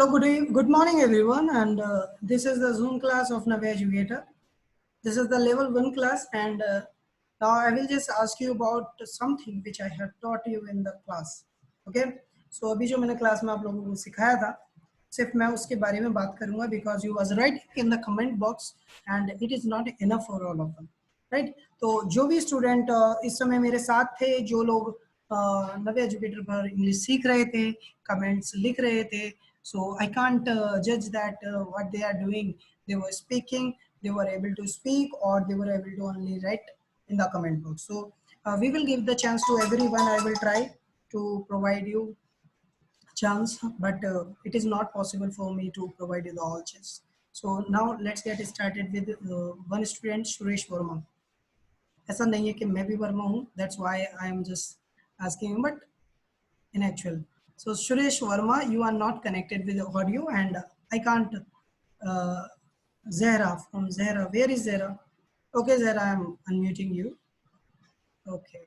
Good morning, everyone, and this is the Zoom class of Navya Educator. This is the level 1 class, and now I will just ask you about something which I have taught you in the class. Okay, so अभी जो मैंने class में आप लोगों को सिखाया था, सिर्फ मैं उसके बारे में बात करूंगा because you was writing in the comment box and it is not enough for all of them, right? तो जो भी स्टूडेंट इस समय मेरे साथ थे, जो लोग नवे एजुकेटर पर इंग्लिश सीख रहे थे, कमेंट्स लिख रहे थे, so I can't judge that what they are doing. They were speaking, they were able to speak, or they were able to only write in the comment box. So we will give the chance to everyone. I will try to provide you chance, but it is not possible for me to provide you the all chance. So now let's get started with one student, Suresh Verma. ऐसा नहीं है कि मैं भी वर्मा हूँ, that's why I am just asking you, but in actual. So Suresh Verma, you are not connected with the audio, and I can't. Zehra from Zehra. Where is Zehra? Okay, Zehra, I am unmuting you. Okay.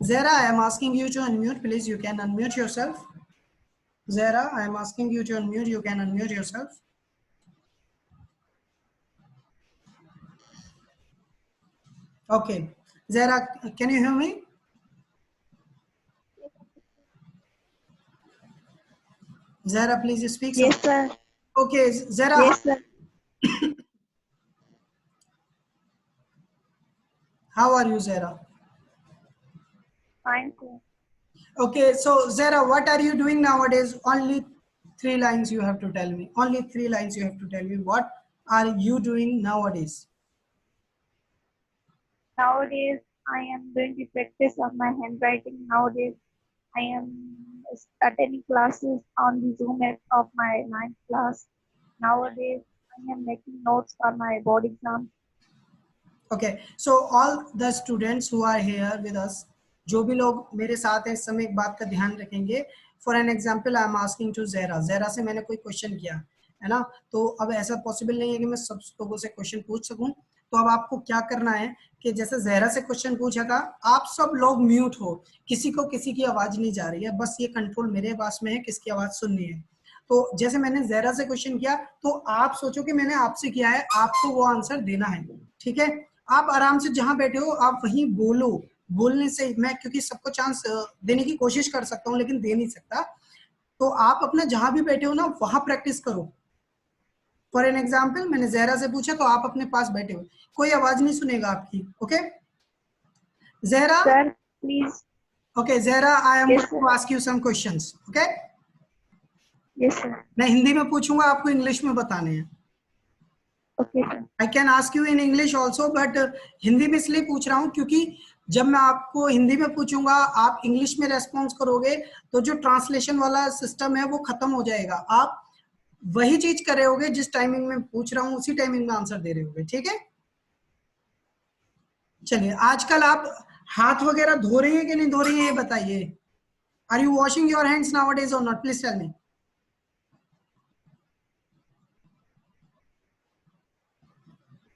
Zehra, I am asking you to unmute. Please, you can unmute yourself. Zehra, I am asking you to unmute. You can unmute yourself. Okay. Zehra, can you hear me? Zehra, please speak. Yes, sir. Okay, Zehra. Yes, sir. How are you, Zehra? Fine, sir. Okay, so Zehra, what are you doing nowadays? Only 3 lines you have to tell me. Only 3 lines you have to tell me. What are you doing nowadays? Nowadays, I am doing the practice of my handwriting. Nowadays, I am attending classes on the Zoom app of my 9th class. Nowadays, I am making notes for my board exam. Okay, so all the students who are here with us, जो भी लोग मेरे साथ हैं इस समय, एक बात का ध्यान रखेंगे. For an example I am asking to Zahra. Zahra से मैंने कोई क्वेश्चन किया है ना, तो अब ऐसा पॉसिबल नहीं है कि मैं सब लोगों से क्वेश्चन पूछ सकूं. तो अब आपको क्या करना है कि जैसे ज़हरा से क्वेश्चन पूछा था, आप सब लोग म्यूट हो, किसी को किसी की आवाज नहीं जा रही है, बस ये कंट्रोल मेरे पास में है किसकी आवाज सुननी है. तो जैसे मैंने ज़हरा से क्वेश्चन किया, तो आप सोचो कि मैंने आपसे किया है, आपको वो आंसर देना है. ठीक है, आप आराम से जहां बैठे हो आप वहीं बोलो. बोलने से मैं क्योंकि सबको चांस देने की कोशिश कर सकता हूं लेकिन दे नहीं सकता, तो आप अपना जहां भी बैठे हो ना वहां प्रैक्टिस करो. फॉर एन एग्जाम्पल मैंने ज़हरा से पूछा, तो आप अपने पास बैठे हो, कोई आवाज नहीं सुनेगा आपकी. Okay Zahra? Sir, please. Okay Zahra, I am Yes, going to ask you some questions. Okay, Yes, sir. मैं हिंदी में पूछूंगा, आपको इंग्लिश में बताने हैं. Okay, sir. I can ask you in English also, but Hindi में इसलिए पूछ रहा हूँ क्योंकि जब मैं आपको हिंदी में पूछूंगा, आप इंग्लिश में रेस्पॉन्स करोगे, तो जो ट्रांसलेशन वाला सिस्टम है वो खत्म हो जाएगा. आप वही चीज कर रहे होगे जिस टाइमिंग में पूछ रहा हूँ, उसी टाइमिंग में आंसर दे रहे होगे. ठीक है, चलिए. आजकल आप हाथ वगैरह धो रही हैं कि नहीं धो रही हैं, ये बताइए. Are you washing your hands nowadays और not? Please tell me.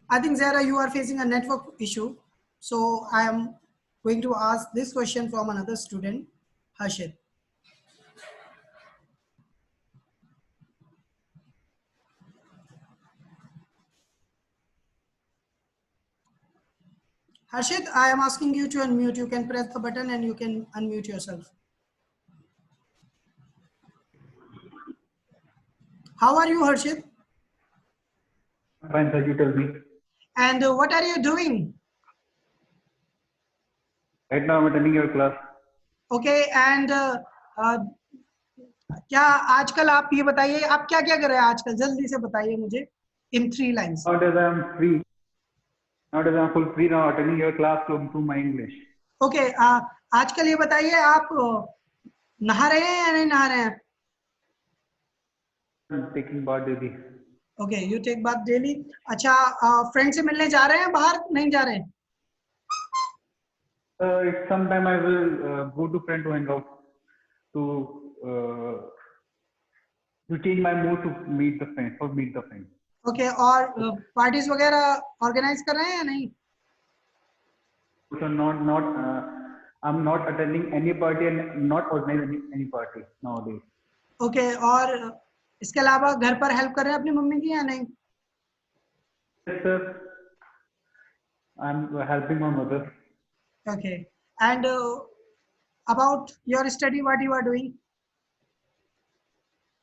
I think Zara, you are facing a network issue, so I am going to ask this question from another student, Harshit. Harshit, I am asking you to unmute. You can press the button and you can unmute yourself. How are you, Harshit? Fine, sir, you tell me. And what are you doing? Right now I'm attending your class. Okay, and क्या आजकल आप ये बताइए, आप क्या क्या कर रहे हैं आजकल, जल्दी से बताइए मुझे in 3 lines. Nowadays I am free. Nowadays I am full free now, attending your class to improve my English. Okay, आजकल ये बताइए, आप नहा रहे हैं या नहीं नहा रहे हैं? I'm taking bath daily. Okay, you take bath daily. अच्छा, फ्रेंड से मिलने जा रहे हैं बाहर, नहीं जा रहे हैं? Sometime I will go to friend to hang out to change my mood to meet the friend. Okay, और पार्टीज वगैरह ऑर्गेनाइज कर रहे हैं या नहीं? So not I'm not attending any party and not organizing any party nowadays. Okay, और इसके अलावा घर पर हेल्प कर रहे हैं अपनी मम्मी की या नहीं? Yes, sir. I'm helping my mother. Okay, and about your study, what you are doing?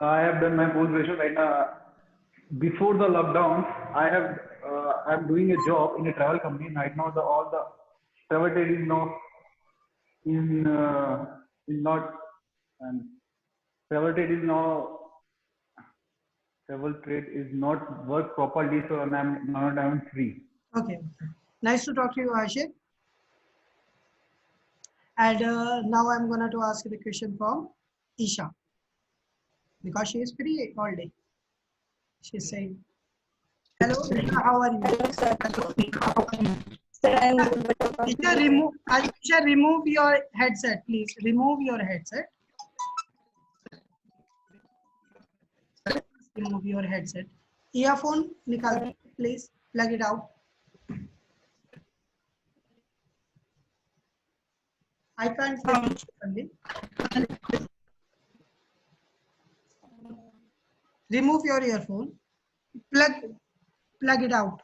I have done my post graduation right now. Before the lockdown, I'm doing a job in a travel company. Right now, all the travel trade is now in not and travel trade is now travel trade is not work properly. So I'm free. Okay, nice to talk to you, Ashik. And now I'm gonna to ask the question from Isha, because she is free all day. She's saying, hello, Isha, how are you? Sir, I'm good. What about Isha, you? remove your headset, please. Remove your headset. Remove your headset. Earphone, nikal, please. Plug it out. I can't hear you properly. Remove your earphone. Plug it out.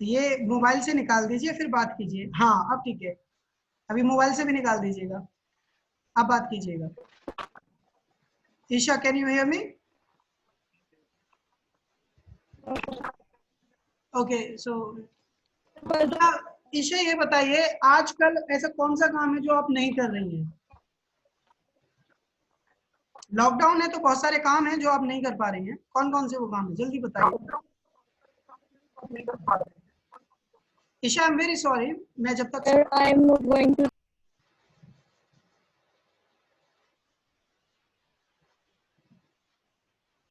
ये mobile से निकाल दीजिए, फिर बात कीजिए. हाँ, अब ठीक है. अभी मोबाइल से भी निकाल दीजिएगा, अब बात कीजिएगा. Isha, can you hear me? Okay, so Isha, ये बताइए, आजकल ऐसा कौन सा काम है जो आप नहीं कर रही हैं? लॉकडाउन है तो बहुत सारे काम हैं जो आप नहीं कर पा रही हैं. कौन कौन से वो काम है, जल्दी बताइए. Isha, I am very sorry, मैं जब तक Sir, I'm not going to.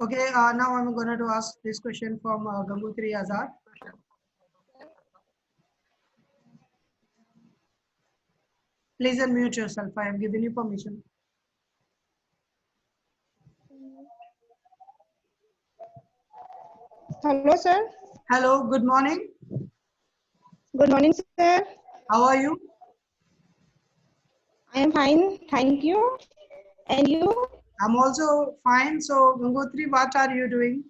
Okay, now I'm going to ask this question from Gangutri Azad. Please unmute yourself. I have given you permission. Hello, sir. Hello, good morning. Good morning, sir. How are you? I am fine, thank you. And you? I'm also fine. So, Gangutri, what are you doing?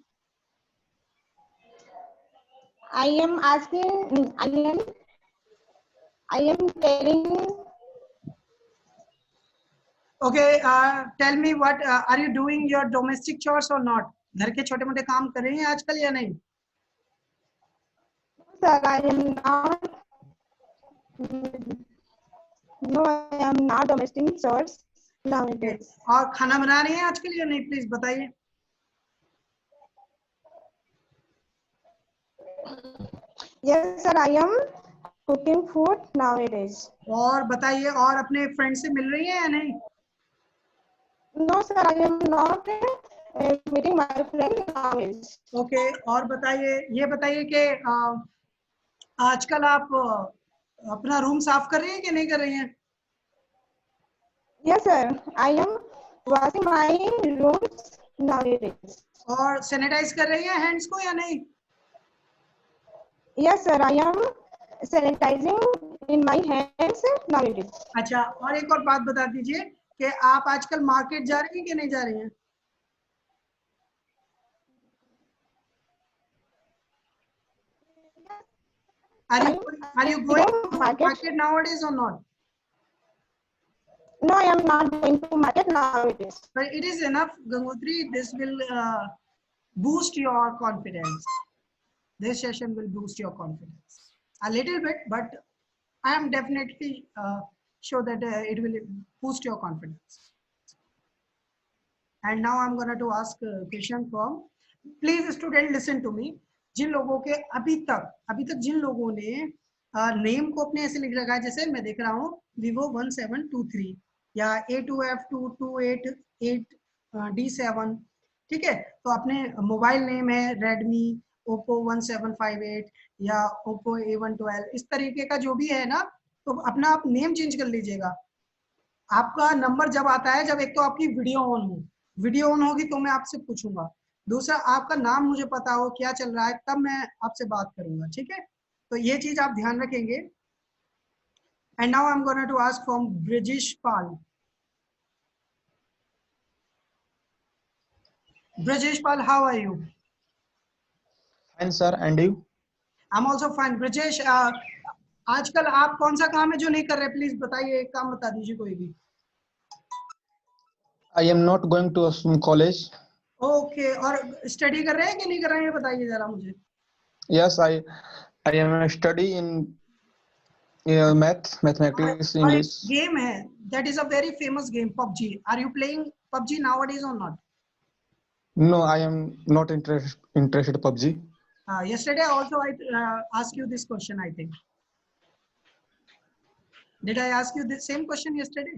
I am asking. I am telling. Okay, tell me what are you doing your domestic chores or not? घर के छोटे मोटे काम कर रही हैं आजकल या नहीं? Sir, I am not. No, I am not domestic chores nowadays. और खाना बना रही हैं आजकल या नहीं? प्लीज बताइए. Yes, sir, I am cooking food nowadays. और बताइए, और अपने फ्रेंड से मिल रही हैं या नहीं? No, sir, I am not meeting my friend nowadays. Okay, और बताइए, ये बताइए कि आजकल आप अपना रूम साफ कर रही हैं कि नहीं कर रही हैं? Yes, sir, I am washing my rooms nowadays. और सैनिटाइज कर रही हैं हैंड्स को या नहीं? Yes, sir, I am sanitizing in my hands nowadays. अच्छा, और एक और बात बता दीजिए कि आप आजकल मार्केट जा रही हैं कि नहीं जा रही हैं? Are you going to market nowadays or not? No, I am not going to market nowadays. But it is enough, Gangutri. This will boost your confidence. This session will boost your confidence a little bit, but I am definitely sure that it will boost your confidence. And now I'm going to ask a question from, please student listen to me. जिन लोगों के अभी तक जिन लोगों ने name को अपने ऐसे लिख रखा है, जैसे मैं देख रहा हूँ Vivo 1723 या A2F2288D7, ठीक है, तो अपने मोबाइल नेम है Redmi, Oppo 1758 या Oppo A112, इस तरीके का जो भी है ना, तो अपना आप नेम चेंज कर लीजिएगा. आपका नंबर जब आता है जब एक तो आपकी वीडियो ऑन हो, वीडियो ऑन होगी तो मैं आपसे पूछूंगा। दूसरा, आपका नाम मुझे पता हो क्या चल रहा है, तब मैं आपसे बात करूंगा, ठीक है? तो ये चीज आप ध्यान रखेंगे। And now I am going to ask from Brijesh Pal. Brijesh Pal, how are you? Fine, sir. And you? I am also fine. Brijesh, आजकल आप कौन सा काम है जो नहीं कर रहे, प्लीज बताइए, एक काम बता दीजिए कोई भी। I am not going to some college. Okay, और स्टडी कर रहे हैं कि नहीं कर रहे हैं, ये बताइए जरा मुझे। Yes, I am study in mathematics, और एक English. गेम है, that is a very famous game, PUBG. Are you playing PUBG nowadays और not? No, I am not interested PUBG. Yesterday also I asked you this question, I think. Did I ask you the same question yesterday?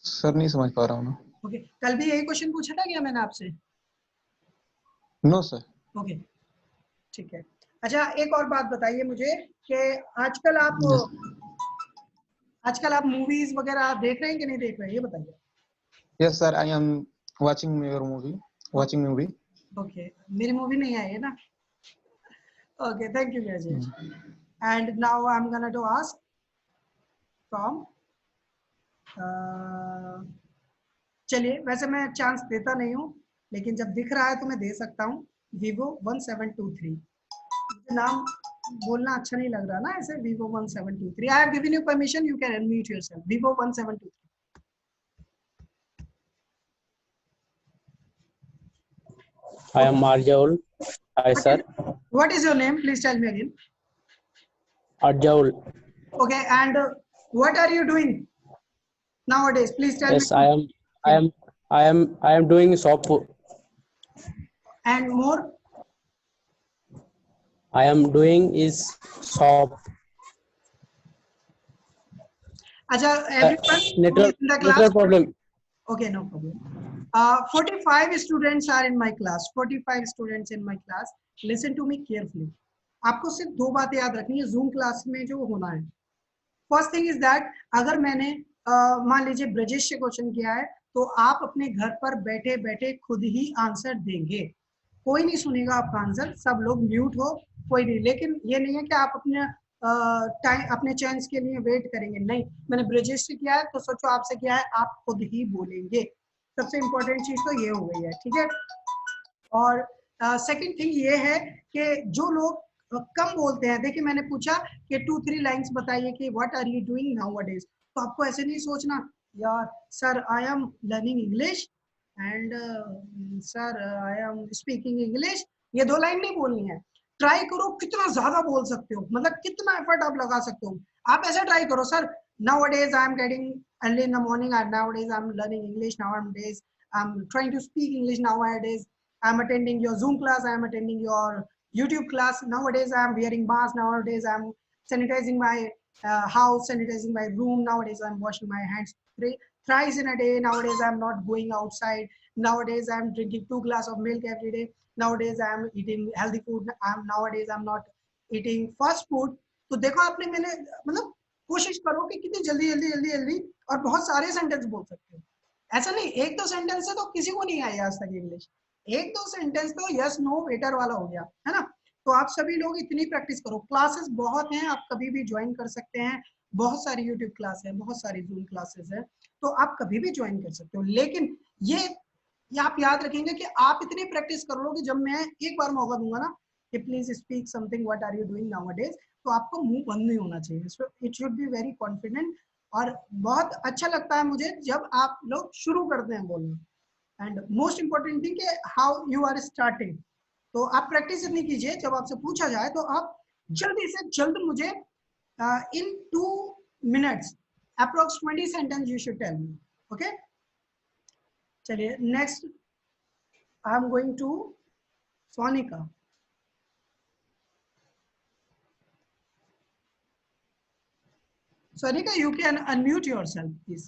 Sir नहीं समझ पा रहा हूँ मैं। Okay, कल भी यही क्वेश्चन पूछा था क्या मैंने आपसे? No, sir. ओके, ठीक है। अच्छा, एक और बात बताइए मुझे कि आजकल आप Yes. आजकल आप मूवीज वगैरह देख रहे हैं कि नहीं देख रहे हैं, ये बताइए। Yes, sir. I am watching your movie. Watching movie. Okay, मेरी मूवी नहीं आई है ना? Okay, thank you Rajesh. And now I am gonna to ask from, चलिए, वैसे मैं चांस देता नहीं हूँ, लेकिन जब दिख रहा है तो मैं दे सकता हूँ। Vivo 1723, मुझे नाम बोलना अच्छा नहीं लग रहा ना ऐसे। Vivo 1723, I have given you permission, you can unmute yourself. Vivo 1723। I am Arjaul. Hi, sir. What is your name? Please tell me again. Arjaul. Okay, and what are you doing nowadays? Please tell Yes, me. I am doing shop. And more? I am doing is shop. Acha, everyone who is Network in the class. problem. Okay, no problem. 45 students are in my class. 45 students in my class. Listen to me carefully. आपको सिर्फ दो बातें याद रखनी है zoom class में जो होना है। फर्स्ट थिंग इज दैट, अगर मैंने मान लीजिए ब्रजेश से क्वेश्चन किया है, तो आप अपने घर पर बैठे बैठे खुद ही आंसर देंगे। कोई नहीं सुनेगा आपका आंसर, सब लोग म्यूट हो, कोई नहीं। लेकिन ये नहीं है कि आप अपने टाइम, अपने चांस के लिए वेट करेंगे, नहीं। मैंने ब्रजेश से किया है तो सोचो आपसे किया है, आप खुद ही बोलेंगे। सबसे इंपॉर्टेंट चीज तो ये हो गई है, ठीक है? और सेकंड थिंग ये है कि जो लोग कम बोलते हैं, देखिए मैंने पूछा कि 2-3 लाइंस बताइए कि what are you doing nowadays, तो आपको ऐसे नहीं सोचना यार sir I am learning English and sir I am speaking English, ये दो लाइन नहीं बोलनी है। ट्राई करो कितना ज्यादा बोल सकते हो, मतलब कितना एफर्ट आप लगा सकते हो। आप ऐसे ट्राई करो, sir nowadays I am getting early in the morning, nowadays I am learning English, nowadays I am trying to speak English, nowadays I'm attending your Zoom class, I'm attending your YouTube class. Nowadays, I'm wearing mask. Nowadays, I'm sanitizing my house, sanitizing my room. Nowadays, I'm washing my hands thrice in a day. Nowadays, I'm not going outside. Nowadays, I'm drinking 2 glasses of milk every day. Nowadays, I'm eating healthy food. Nowadays, I'm not eating fast food. तो देखो आपने, मैंने मतलब कोशिश करो कि कितनी जल्दी जल्दी जल्दी जल्दी, और बहुत सारे सेंटेंस बोल सकते हो। ऐसा नहीं एक दो सेंटेंस से तो किसी को नहीं आई आज तक इंग्लिश। एक दो सेंटेंस तो यस नो वेटर वाला हो गया है ना। तो आप सभी लोग इतनी प्रैक्टिस करो, क्लासेस बहुत हैं, आप कभी भी ज्वाइन कर सकते हैं। बहुत सारी यूट्यूब क्लास है, बहुत सारी जूम क्लासेस है, तो आप कभी भी ज्वाइन कर सकते हो। लेकिन ये आप याद रखेंगे कि आप इतनी प्रैक्टिस कर लो कि जब मैं एक बार मौका दूंगा ना कि please speak something, what are you doing nowadays, तो आपको मुंह बंद नहीं होना चाहिए। So it should be very confident. और बहुत अच्छा लगता है मुझे जब आप लोग शुरू करते हैं बोलना। एंड मोस्ट इंपॉर्टेंट थिंग कि हाउ यू आर स्टार्टिंग। तो आप प्रैक्टिस इतनी कीजिए, जब आपसे पूछा जाए तो आप जल्दी से जल्द मुझे in 2 minutes approx 20 sentence you should tell me. Okay, चलिए next I am going to Sonika. Sonika, you can unmute yourself, please.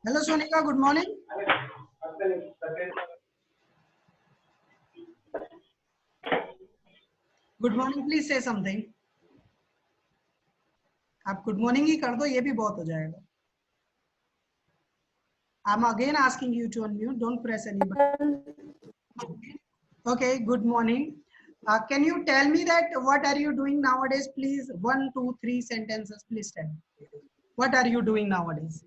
Hello, Sonika. Good morning. Good morning please say something. आप गुड मॉर्निंग ही कर दो, ये भी बहुत हो जाएगा। I'm again asking you to unmute. Don't press any button. Okay. Good morning. Can you tell me that what are you doing nowadays, please? 1, 2, 3 sentences. Please tell me. What are you doing nowadays?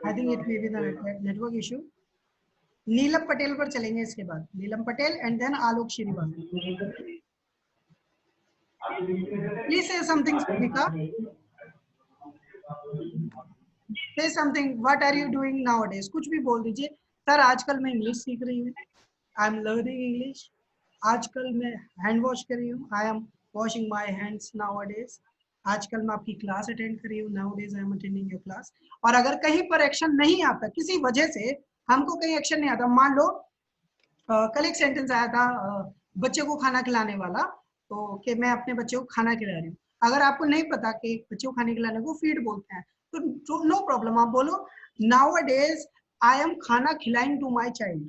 I think it may be the network issue. नीलम पटेल पर चलेंगे इसके बाद। Neelam Patel and then Alok Srivastava. Please say something, Sonika. Say something. What are you doing nowadays? कुछ भी बोल दीजिए। Sir आजकल मैं इंग्लिश सीख रही हूँ। I am learning English. आजकल मैं हैंड वॉश कर रही हूँ। I am washing my hands nowadays. आजकल मैं आपकी क्लास अटेंड कर रही हूँ। Nowadays I am attending your class. और अगर कहीं पर एक्शन नहीं आता, किसी वजह से हमको कहीं एक्शन नहीं आता, मान लो कल एक सेंटेंस आया था बच्चे को खाना खिलाने वाला, तो कि मैं अपने बच्चे को खाना खिला रही हूँ। अगर आपको नहीं पता कि बच्चे को खाने खिलाने को फीड बोलते हैं, तो नो प्रॉब्लम, आप बोलो नाउअडेज आई एम खाना खिलाइंग to my child,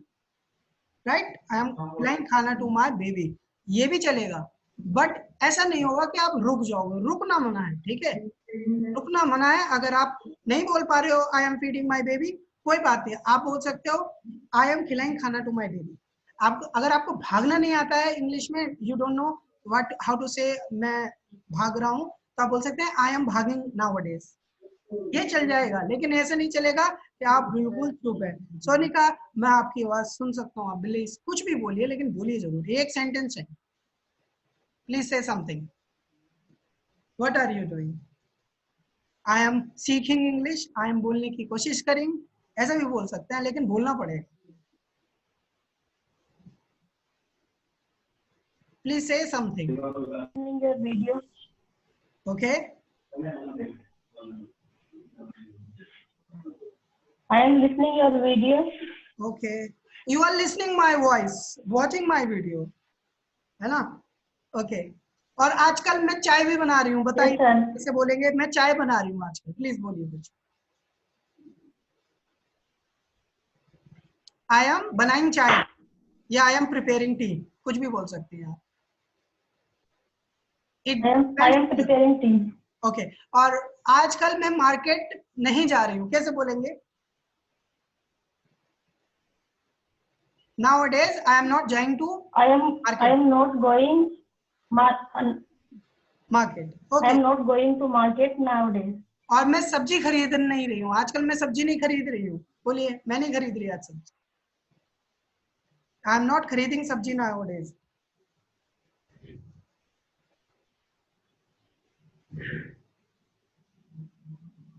right? I am खिलाइंग खाना टू माय बेबी, ये भी चलेगा। बट ऐसा नहीं होगा कि आप रुक जाओगे, रुकना मना है, ठीक है? रुकना मना है। अगर आप नहीं बोल पा रहे हो I am feeding my baby, कोई बात नहीं, आप बोल सकते हो आई एम खिलाइंग खाना टू माय बेबी। आप अगर आपको भागना नहीं आता है इंग्लिश में, you don't know what how to say मैं भाग रहा हूँ, तो आप बोल सकते हैं आई एम भागिंग नाउअडेज, ये चल जाएगा। लेकिन ऐसे नहीं चलेगा कि आप बिल्कुल चुप है। सोनिका, मैं आपकी आवाज सुन सकता हूँ, आप प्लीज कुछ भी बोलिए, लेकिन बोलिए जरूर, एक सेंटेंस है। Please say something. What are you doing? I am सीखिंग इंग्लिश, आई एम बोलने की कोशिश करेंगे, ऐसा भी बोल सकते हैं, लेकिन बोलना पड़ेगा। Please say something. Listening your video. Okay. I am listening your video. Okay. You are listening my voice, watching my video, है ना? Okay. और आजकल मैं चाय भी बना रही हूँ, बताइए कैसे बोलेंगे? मैं चाय बना रही हूँ आजकल, प्लीज बोलिए कुछ। आई एम बनाइंग चाय या आई एम प्रिपेयरिंग टी, कुछ भी बोल सकती हैं आप। I am preparing tea. Okay. और आजकल मैं मार्केट नहीं जा रही हूँ, कैसे बोलेंगे? Nowadays I am not going to I am not going market. I Okay. am not going to market nowadays. और मैं सब्जी खरीद नहीं रही हूँ, आजकल मैं सब्जी नहीं खरीद रही हूँ, बोलिए मैं नहीं खरीद रही आज सब्जी। आई एम नॉट खरीदिंग सब्जी nowadays.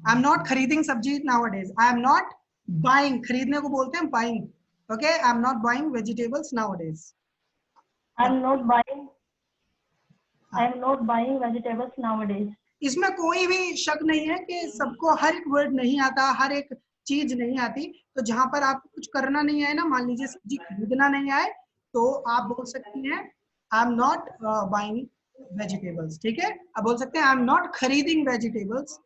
आई एम नॉट खरीदिंग सब्जी nowadays. I am not buying, खरीदने को बोलते हैं buying. Okay, I am not buying vegetables nowadays. I am not buying vegetables nowadays. इसमें कोई भी शक नहीं है कि सबको हर एक वर्ड नहीं आता, हर एक चीज नहीं आती। तो जहां पर आपको कुछ करना नहीं आए ना, मान लीजिए सब्जी खरीदना नहीं आए, तो आप बोल सकती हैं I am not buying vegetables, ठीक है? आप बोल सकते हैं आई एम नॉट खरीदिंग वेजिटेबल्स,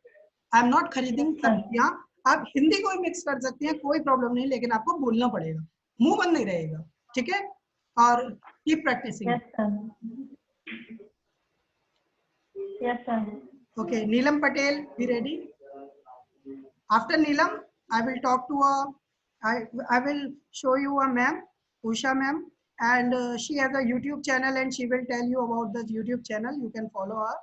आई एम नॉट खरीदिंग सब्जियां। आप हिंदी को भी मिक्स कर सकती हैं, कोई प्रॉब्लम नहीं, लेकिन आपको बोलना पड़ेगा, मुंह बंद नहीं रहेगा, ठीक है? और keep practising. Yes, sir. Yes, sir. Okay, Neelam Patel, be ready. After Neelam, I will talk to I will show you a ma'am, Usha ma'am, and she has a YouTube channel and she will tell you about the YouTube channel. You can follow her.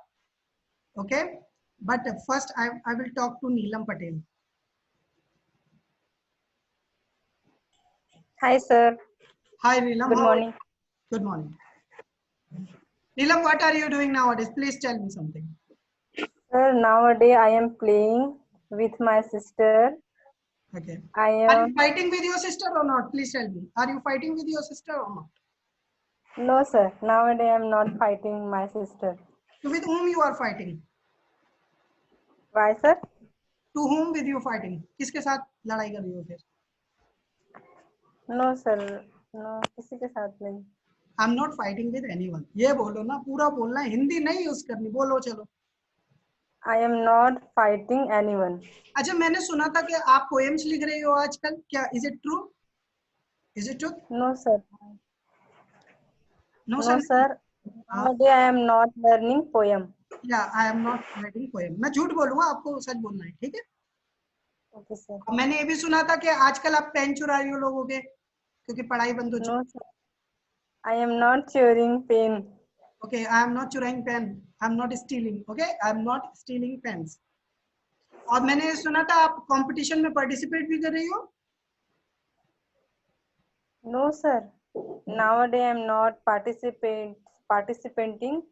Okay, but first I will talk to Neelam Patel. Hi, sir. Hi, Neelam. Good morning. Good morning. Neelam, what are you doing nowadays? Please tell me something. Sir, nowadays I am playing with my sister. Okay. I Are am you fighting with your sister or not? Please tell me. Are you fighting with your sister or not? no, sir. Nowadays I am not fighting my sister. So with whom you are fighting? Why, sir? To whom with you fighting? किसके साथ लड़ाई कर रही हो फिर? No, sir. No, किसी के साथ नहीं. I'm not fighting with anyone. ये बोलो ना, पूरा बोलना है, हिंदी नहीं यूज करनी, बोलो चलो. I am not fighting anyone. अच्छा, मैंने सुना था कि आप पोएम्स लिख रही हो आजकल, क्या is it true? Is it true? No, sir. No No, sir. sir. Nowadays I am not learning poem. या I am not writing poem. मैं झूठ बोलूंगा, आपको सच बोलना है, ठीक है? Okay, sir. और मैंने ये भी सुना था कि आजकल आप पेन चुरा रही हो लोगों के, क्योंकि पढ़ाई बंद हो चुकी। No, sir. I am not chewing pen. Okay, I am not चुराइंग pen, I am not stealing, okay, I am not stealing pens. और मैंने सुना था आप कंपटीशन में पार्टिसिपेट भी कर रही हो। No, sir. Nowadays I am not participating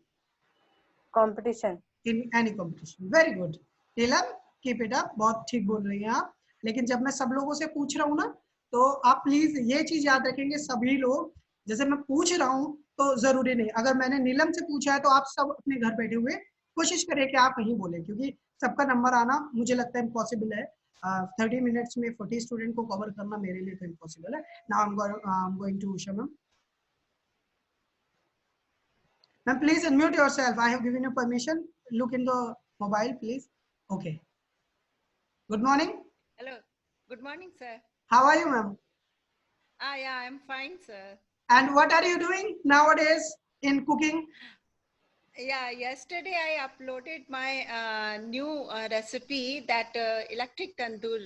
competition. In any competition. Very good Neelam, keep it up, बहुत ठीक बोल रही हैं आप। लेकिन जब मैं सब लोगों से पूछ रहा हूँ ना, तो आप प्लीज ये चीज याद रखेंगे, सभी लोग जैसे मैं पूछ रहा हूँ तो जरूरी नहीं, अगर मैंने नीलम से पूछा है तो आप सब अपने घर बैठे हुए कोशिश करें कि आप कहीं बोले, क्योंकि सबका नंबर आना मुझे लगता है इम्पॉसिबल है। 30 मिनट्स में 40 स्टूडेंट को कवर करना मेरे लिए तो इम्पॉसिबल है। Now I am going to Shamam. Ma'am, please unmute yourself. I have given you permission. Look in the mobile, please. Okay. Good morning. Hello. Good morning, sir. How are you, ma'am? Yeah, I'm fine, sir. And what are you doing nowadays in cooking? Yeah, yesterday I uploaded my new recipe, that electric tandoor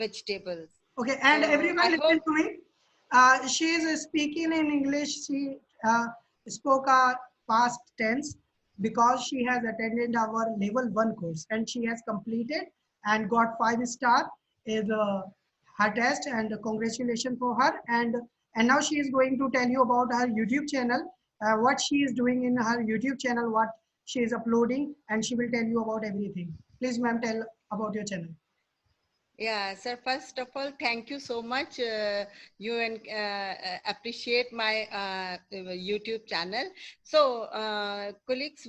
vegetables. Okay, and So, everyone I listen hope- to me. She is speaking in English. She spoke a past tense because she has attended our level 1 course and she has completed and got 5-star in her test, and congratulations for her. And now she is going to tell you about her YouTube channel, what she is doing in her YouTube channel, what she is uploading, and she will tell you about everything. Please, ma'am, tell about your channel. Yeah, sir, first of all, thank you so much. You appreciate my YouTube channel. So, colleagues,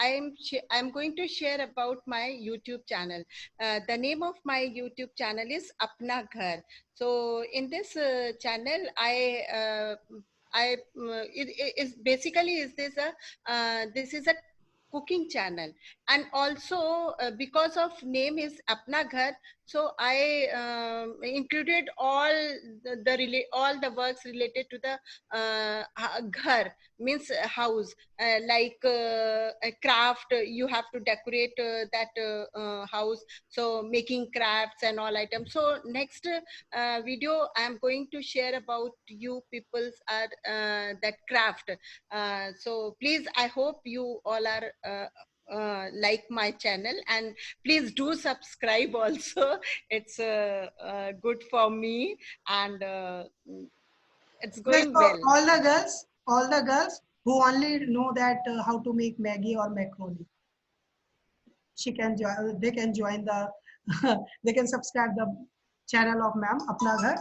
I'm going to share about my YouTube channel. The name of my YouTube channel is Apna Ghar. So, in this channel, it is basically this is a cooking channel, and also because of name is Apna Ghar, so I included all all the works related to the ghar, means house, like a craft. You have to decorate that house, so making crafts and all items. So next video I am going to share about you people's are that craft. So please, I hope you all are like my channel, and please do subscribe also. It's good for me, and it's Okay, going so well. all the girls who only know that how to make Maggie or macaroni, they can join the they can subscribe the channel of ma'am Apna Ghar,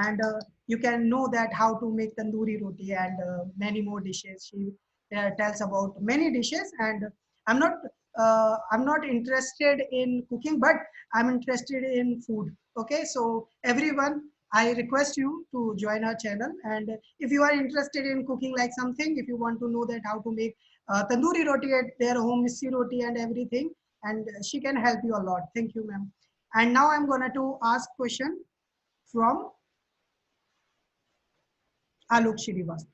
and you can know that how to make tandoori roti and many more dishes. She tells about many dishes, and i'm not I'm not interested in cooking, but I'm interested in food. Okay, so everyone, I request you to join our channel, and if you are interested in cooking like something, if you want to know that how to make tandoori roti at their home, missi roti and everything, and she can help you a lot. Thank you, ma'am. And now I'm going to ask question from Alok Shrivastava.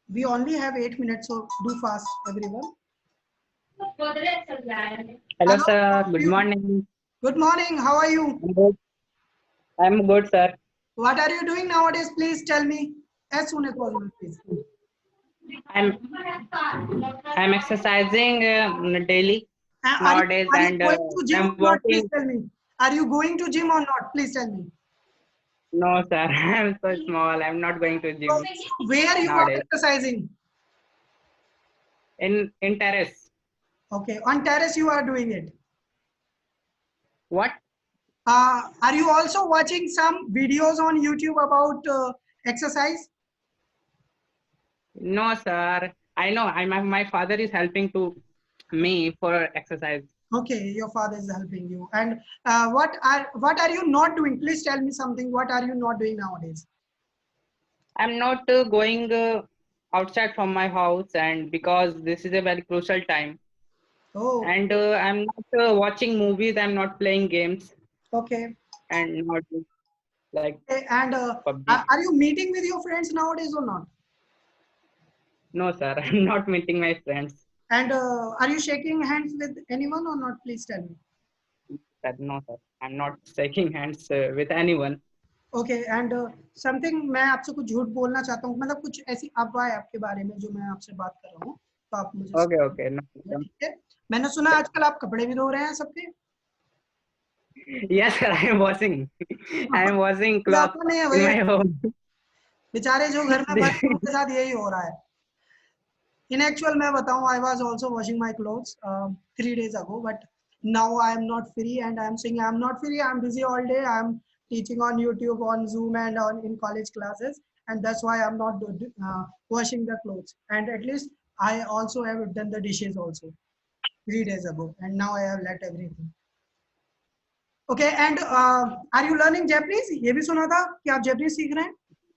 We only have 8 minutes, so do fast, everyone. Hello, Alok, sir. how are Good you? morning. Good morning. How are you? I'm good. I'm good, sir. What are you doing nowadays? Please tell me as soon as possible, please. I'm I'm exercising daily Are nowadays, you and going to gym or I'm not? Please walking. tell me. Are you going to gym or not? Please tell me. No, sir. I'm so small. I'm not going to So, gym where you are nowadays. exercising? In terrace. Okay, on terrace you are doing it. What? Are you also watching some videos on YouTube about exercise? No, sir. I know. My father is helping to me for exercise. Okay, your father is helping you. And what are you not doing? Please tell me something. What are you not doing nowadays? I'm not going outside from my house, and because this is a very crucial time, Oh, and I'm not watching movies, I'm not playing games, okay. and not like And PUBG. are you meeting with your friends nowadays or not? No, sir, I'm not meeting my friends. And are you shaking hands with anyone or not? Please tell me. Sir, no, sir, I'm not shaking hands with anyone. Okay and something मैं आपसे कुछ झूठ बोलना चाहता हूँ, मतलब कुछ ऐसी अफवाह है आपके बारे में जो मैं आपसे बात कर रहा हूँ, तो आप मुझे Okay, okay, no problem. ठीक है। मैंने सुना आजकल आप कपड़े भी धो रहे हैं सबके। Yes, sir, I am washing. I am washing clothes ज्यादा नहीं है in भाई, my home. बेचारे जो घर में बच्चे उनके साथ यही हो रहा है। In actual मैं बताऊँ, I was also washing my clothes 3 days ago, but now I am not free, and I am saying I am not free. I am busy all day. I am teaching on YouTube, on Zoom, and on in college classes, and that's why I'm not washing the clothes. And at least I also have done the dishes also 3 days ago, and now I have let everything. Okay, and are you learning Japanese? ये भी सुना था कि आप Japanese सीख रहे हैं?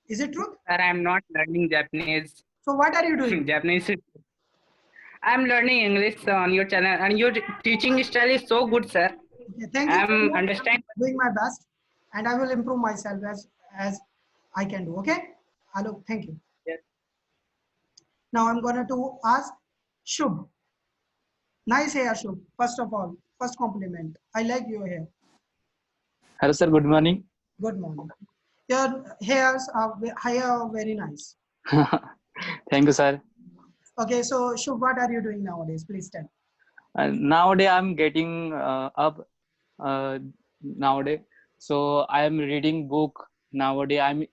Is it true? Sir, I am not learning Japanese. So what are you doing? Japanese. I am learning English on your channel, and your teaching style is so good, sir. Okay, thank you. I so am much. understand. I'm doing my best, and I will improve myself as I can do. Okay, hello, thank you. Yes. Now I'm gonna to ask Shubh. Nice hair, Shubh. First of all, first compliment. I like your hair. Hello, sir. Good morning. Good morning. Your hairs are very nice. Thank you, sir. Okay, so Shubh, what are you doing nowadays? Please tell. Nowadays, I'm getting up nowadays. So I am reading book nowadays. I'm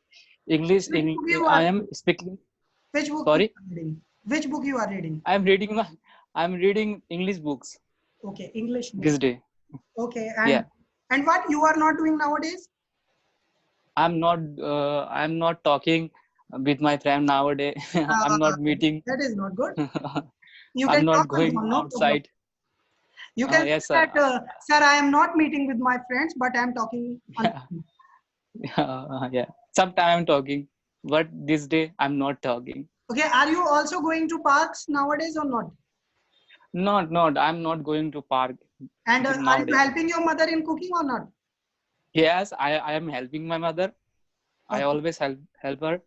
English. Which book you I are? am speaking. Which book Sorry. you are reading? Which book you are reading? I'm reading. I'm reading English books Okay, English book. this day. Okay, and Yeah. and what you are not doing nowadays? I'm not. I'm not talking with my friend nowadays. I'm not meeting. That is not good. You I'm can not talk with going them, no problem. outside. You can Yes, say sir. that, sir, I am not meeting with my friends, but I am talking on Yeah. Sometimes I'm talking, but this day I'm not talking. Okay, are you also going to parks nowadays or not? Not. I'm not going to park And are you nowadays. helping your mother in cooking or not? Yes, I am helping my mother. I Okay. always help her.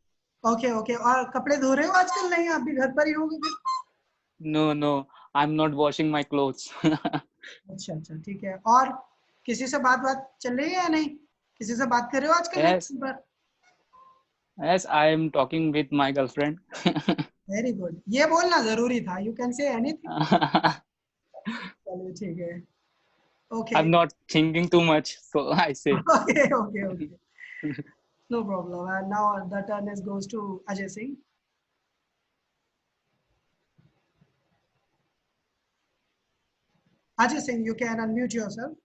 Okay, okay. और कपड़े धो रहे हो आजकल? नहीं, आप भी घर पर ही होगे फिर? No. I'm not washing my clothes. अच्छा अच्छा, ठीक है। और किसी से बात चल रही है या नहीं? किसी से बात कर रहे हो आजकल? Yes. Yes, I am talking with my girlfriend. Very good. ये बोलना जरूरी था. You can say anything. चलो ठीक है. Okay. I'm not thinking too much, so I say. Okay. No problem. And now the turn goes to Ajay Singh. Ajay Singh, you can unmute yourself.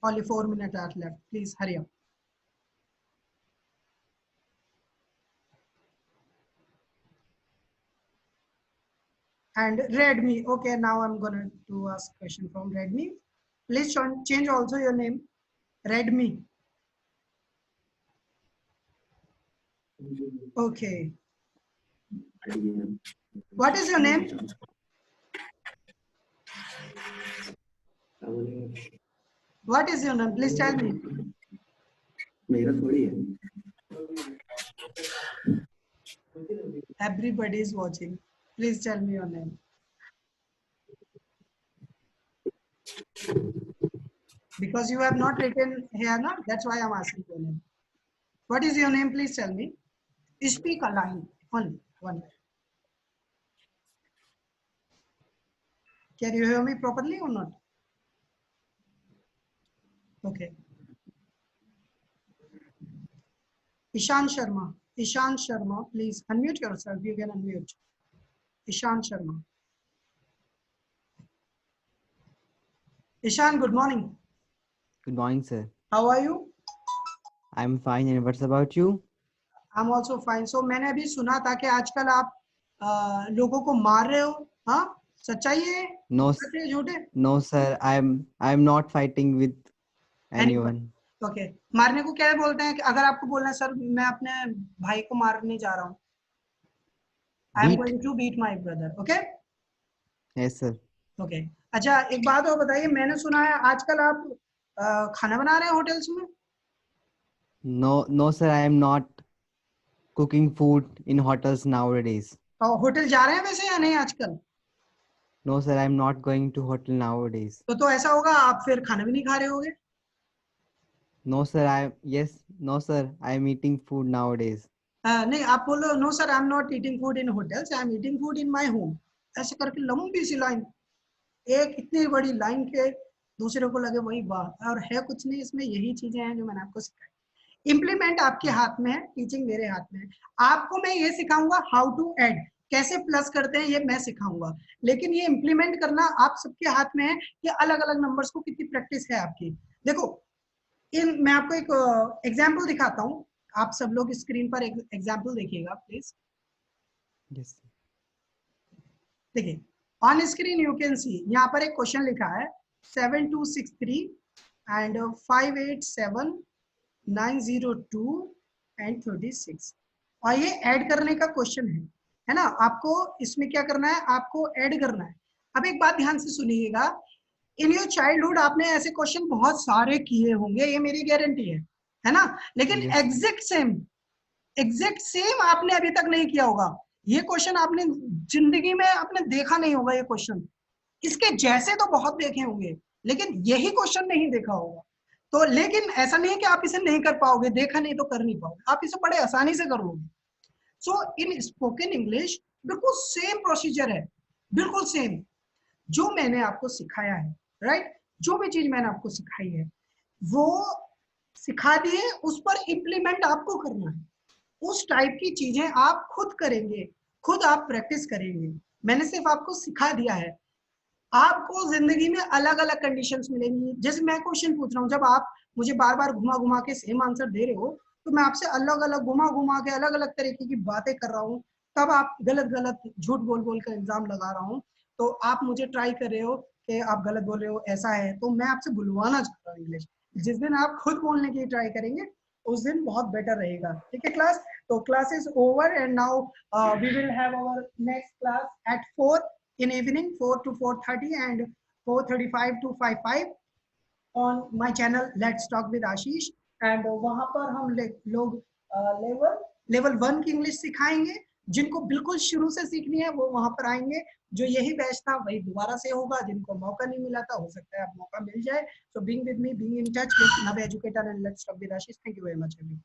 Only 4 minutes are left. Please hurry up. And Redmi. Okay, now I'm gonna to ask question from Redmi. Please change also your name. Redmi. Okay. What is your name? What is your name? Please tell me. Everybody is watching. Please tell me your name. Because you have not written here, no? That's why I'm asking your name. What is your name? Please tell me. Speak a line. Only one. Can you hear me properly or not? Okay. Ishan Sharma, please unmute yourself. You can unmute. Ishan Sharma. Ishan, good morning. Good morning, sir. How are you? I'm fine. And what's about you? I'm also fine. So मैंने अभी सुना था कि आजकल आप लोगों को मार रहे हो, हाँ? सच्चाई है? No, सच्चे झूठे? no, sir. I'm not fighting with anyone. Okay. मारने को क्या बोलते हैं? कि अगर आपको बोलना है सर मैं अपने भाई को मारने जा रहा हूँ, I am Beat. Going to beat my brother. Okay Yes, sir. Okay. अच्छा एक बात और बताइए, मैंने सुना है आजकल आप खाना बना रहे हैं होटल्स में. No, sir. I am not cooking food in hotels nowadays. और होटल जा रहे हैं वैसे या नहीं आजकल? No, sir. I am not going to hotel nowadays. तो ऐसा होगा आप फिर खाना भी नहीं खा रहे होगे. No, sir. No, sir. I am eating food nowadays. नहीं आप बोलो no sir I am not eating food in hotels, I am eating food in my home. ऐसे करके लंबी सी लाइन, एक इतनी बड़ी लाइन के दूसरे को लगे वही बात. और है कुछ नहीं इसमें, यही चीजें हैं जो मैंने आपको सिखाई. इम्प्लीमेंट आपके हाथ में है, टीचिंग मेरे हाथ में है. आपको मैं ये सिखाऊंगा हाउ टू ऐड, कैसे प्लस करते हैं ये मैं सिखाऊंगा. लेकिन ये इम्प्लीमेंट करना आप सबके हाथ में है कि अलग अलग नंबर्स को कितनी प्रैक्टिस है आपकी. देखो मैं आपको एक एग्जाम्पल दिखाता हूँ. आप सब लोग स्क्रीन पर एक एग्जाम्पल देखिएगा प्लीज. Yes, sir. देखिए on screen you can see, यहाँ पर एक क्वेश्चन लिखा है 7263 एंड 587 902 एंड 36. और ये ऐड करने का क्वेश्चन है ना. आपको इसमें क्या करना है, आपको ऐड करना है. अब एक बात ध्यान से सुनिएगा, इन योर चाइल्डहुड आपने ऐसे क्वेश्चन बहुत सारे किए होंगे, ये मेरी गारंटी है ना. लेकिन Yes. एग्जैक्ट सेम आपने अभी तक नहीं किया होगा. ये क्वेश्चन आपने जिंदगी में आपने देखा नहीं होगा. ये क्वेश्चन इसके जैसे तो बहुत देखे होंगे, लेकिन यही क्वेश्चन नहीं देखा होगा. तो लेकिन ऐसा नहीं है कि आप इसे नहीं कर पाओगे, देखा नहीं तो कर नहीं पाओगे, आप इसे बड़े आसानी से कर लोगे. सो इन स्पोकन इंग्लिश बिल्कुल सेम प्रोसीजर है, बिल्कुल सेम जो मैंने आपको सिखाया है. राइट, जो भी चीज मैंने आपको सिखाई है वो सिखा दिए, उस पर इम्प्लीमेंट आपको करना है. उस टाइप की चीजें आप खुद करेंगे, खुद आप प्रैक्टिस करेंगे. मैंने सिर्फ आपको सिखा दिया है. आपको जिंदगी में अलग अलग कंडीशंस मिलेंगी. जैसे मैं क्वेश्चन पूछ रहा हूँ, जब आप मुझे बार बार घुमा घुमा के सेम आंसर दे रहे हो, तो मैं आपसे अलग अलग घुमा घुमा के अलग अलग तरीके की बातें कर रहा हूँ. तब आप गलत गलत झूठ बोल बोल कर इल्जाम लगा रहा हूँ. तो आप मुझे ट्राई कर रहे हो कि आप गलत बोल रहे हो, ऐसा है. तो मैं आपसे बुलवाना चाहता हूँ इंग्लिश. जिस दिन आप खुद बोलने की ट्राई करेंगे उस दिन बहुत बेटर रहेगा. ठीक है क्लास. तो class is over and now we will have our next class at 4 in evening, 4 to 4:30 and 4:35 to 5:05 on my channel Let's Talk with Ashish. and वहां पर हम लोग लेवल 1 की इंग्लिश सिखाएंगे. जिनको बिल्कुल शुरू से सीखनी है वो वहां पर आएंगे. जो यही बैच था वही दोबारा से होगा. जिनको मौका नहीं मिला था हो सकता है अब मौका मिल जाए. So being with me, being in touch with Nav Educator and Let's Talk with Ashish. Thank you very much everyone.